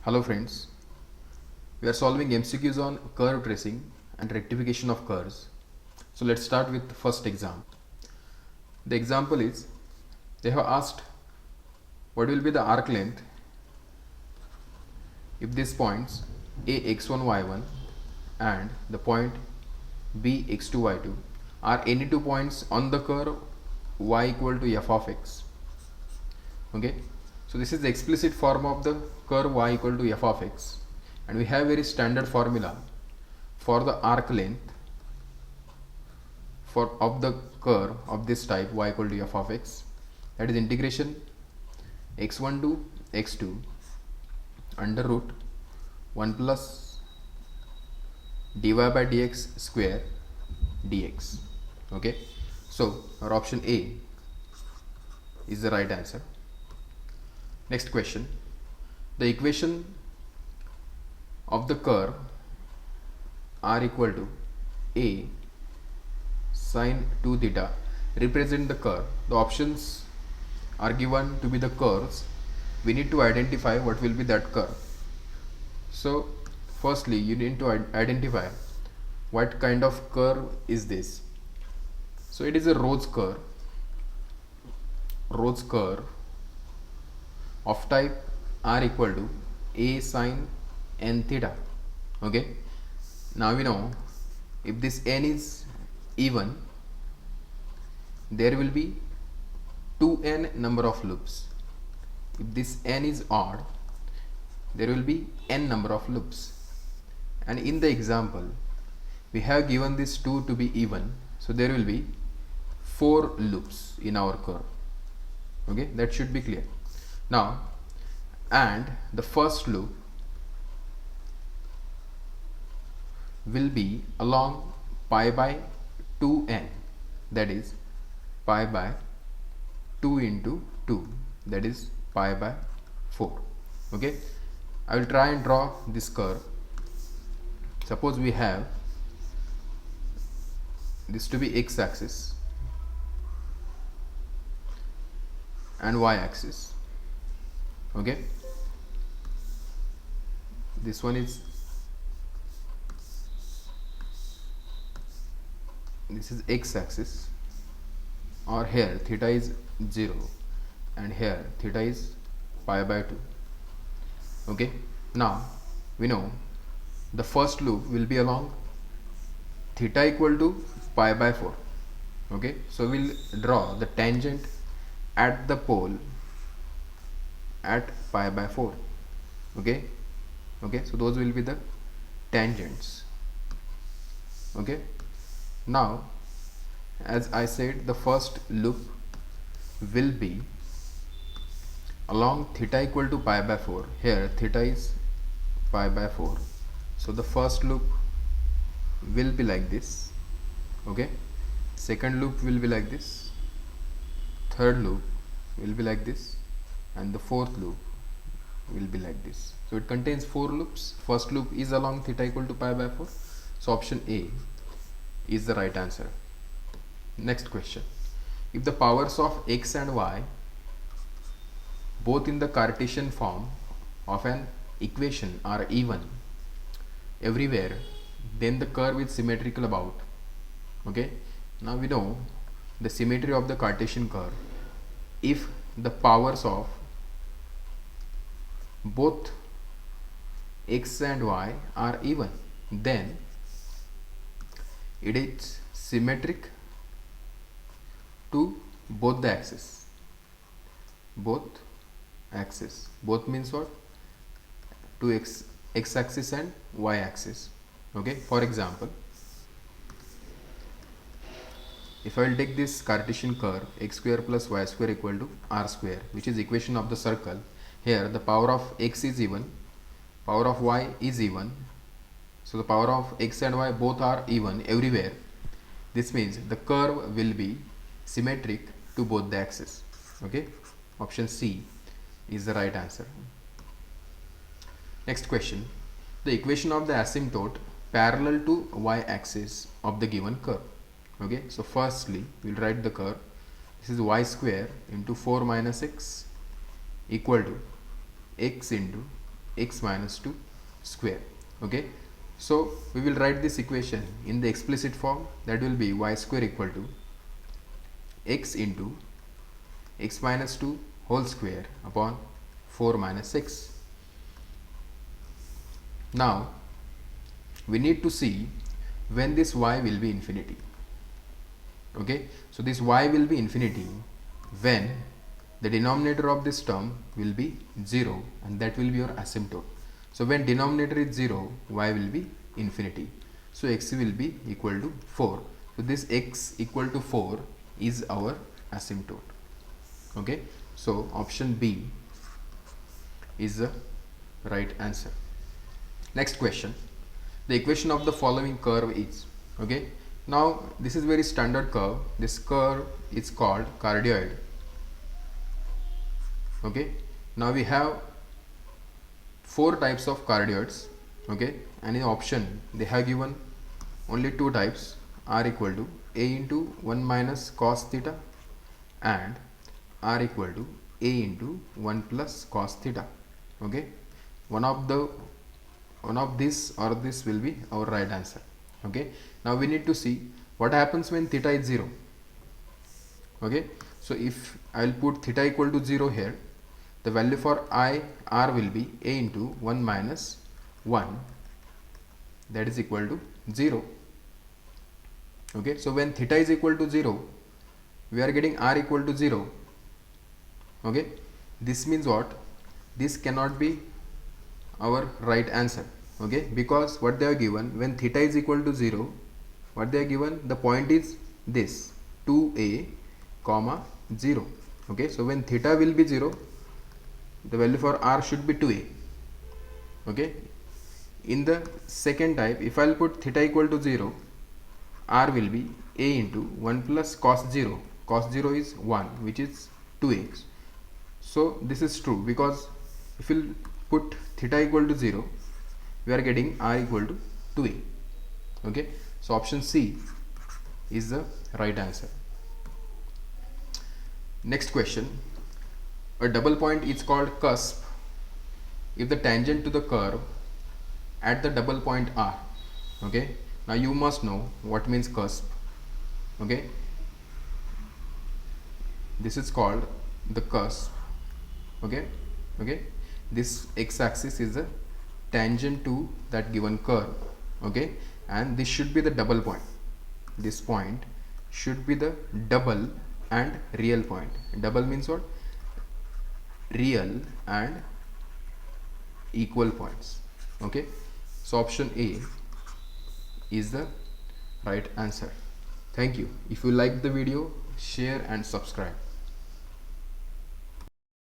Hello friends, we are solving MCQs on curve tracing and rectification of curves. So let's start with the first example. The example is, they have asked what will be the arc length if these points A x1 y1 and the point B x2 y2 are any two points on the curve y equal to f of x. Okay, so this is the explicit form of the curve y equal to f of x, and we have very standard formula for the arc length of the curve of this type y equal to f of x, that is integration x1 to x2 under root 1 plus dy by dx square dx. Okay, so our option A is the right answer. Next question, the equation of the curve r equal to a sine 2 theta represent the curve. The options are given to be the curves. We need to identify what will be that curve. So firstly you need to identify what kind of curve is this. So it is a Rhodes curve of type r equal to a sine n theta. Okay, now we know if this n is even, there will be 2n number of loops. If this n is odd, there will be n number of loops. And in the example we have given this 2 to be even, so there will be 4 loops in our curve. Okay, that should be clear. Now, and the first loop will be along pi by 2n, that is pi by 2 into 2, that is pi by 4. Okay, I will try and draw this curve. Suppose we have this to be x axis and y axis. Okay, this one is, this is x axis, or here theta is 0 and here theta is pi by 2. Okay, now we know the first loop will be along theta equal to pi by 4. Okay, so we'll draw the tangent at the pole at pi by 4. Okay, so those will be the tangents. Okay, now as I said, the first loop will be along theta equal to pi by 4. Here theta is pi by 4, so the first loop will be like this. Okay, second loop will be like this, third loop will be like this, and the fourth loop will be like this. So it contains 4 loops. First loop is along theta equal to pi by 4, so option A is the right answer. Next question, if the powers of x and y both in the Cartesian form of an equation are even everywhere, then the curve is symmetrical about. Okay, now we know the symmetry of the Cartesian curve. If the powers of both x and y are even, then it is symmetric to both the axes. Both means what? To x axis and y axis. Okay, for example, if I will take this Cartesian curve x square plus y square equal to r square, which is equation of the circle. Here the power of x is even, power of y is even, so the power of x and y both are even everywhere. This means the curve will be symmetric to both the axes. Okay, option C is the right answer. Next question, the equation of the asymptote parallel to y axis of the given curve. Okay, so firstly we will write the curve. This is y square into 4 minus x equal to x into x minus 2 square. Okay, so we will write this equation in the explicit form. That will be y square equal to x into x minus 2 whole square upon 4 minus x. Now we need to see when this y will be infinity. Okay, so this y will be infinity when the denominator of this term will be 0, and that will be your asymptote. So when denominator is 0, y will be infinity, so x will be equal to 4. So this x equal to 4 is our asymptote. Okay, so option B is the right answer. Next question. The equation of the following curve is, okay, now this is very standard curve. This curve is called cardioid. Okay, now we have 4 types of cardioids. Okay, and in option they have given only 2 types, r equal to a into 1 minus cos theta and r equal to a into 1 plus cos theta. Okay, one of this or this will be our right answer. Okay, now we need to see what happens when theta is 0. Okay, so if I will put theta equal to 0 here, the value for r will be a into 1 minus 1, that is equal to 0. Okay, so when theta is equal to 0, we are getting r equal to 0. Okay, this means what? This cannot be our right answer. Okay, because what they are given, when theta is equal to 0, what they are given, the point is this 2a comma 0. Okay, so when theta will be 0, the value for r should be 2a. Okay, in the second type, if I will put theta equal to 0, r will be a into 1 plus cos 0. Cos 0 is 1, which is 2a. So this is true, because if you put theta equal to 0, we are getting r equal to 2a. Okay, so option C is the right answer. Next question. A double point is called cusp if the tangent to the curve at the double point R. Okay, now you must know what means cusp. Okay, this is called the cusp. Okay, this x-axis is the tangent to that given curve. Okay, and this should be the double point. This point should be the double and real point. Double means what? Real and equal points. Okay, so option A is the right answer. Thank you. If you like the video, share and subscribe.